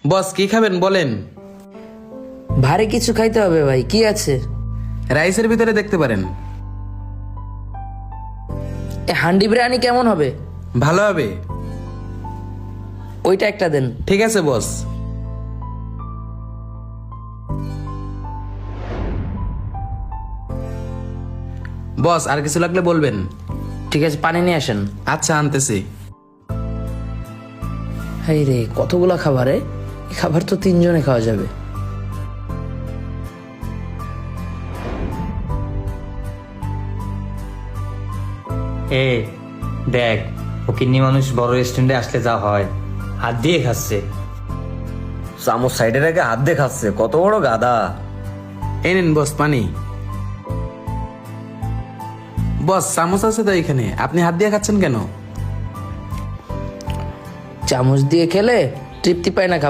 বস কি খাবেন বলেন? ভারী কিছু খাইতে হবে ভাই, কি আছে? রাইসের ভিতরে দেখতে পারেন। এ হান্ডি বিরিয়ানি কেমন হবে? ভালো হবে। ওইটা একটা দেন। ঠিক আছে বস। বস আর কিছু লাগলে বলবেন। ঠিক আছে, পানি নিয়ে আসেন। আচ্ছা আনতেছি। হাই রে, কতগুলা খাবার এই খাবার তো 3 জনে খাওয়া যাবে। এ দেখ, ফকিন্নি মানুষ বড় রেস্টুরেন্টে আসলে যা হয়, হাত দিয়ে খাচ্ছে। চামচ সাইডে রেখে হাত দিয়ে খাচ্ছে, কত বড় গাদা। এই নিন বস পানি। বস চামচ আছে তো এখানে, আপনি হাত দিয়ে খাচ্ছেন কেন? চামচ দিয়ে খেলে তৃপ্তি পায় না খাবার।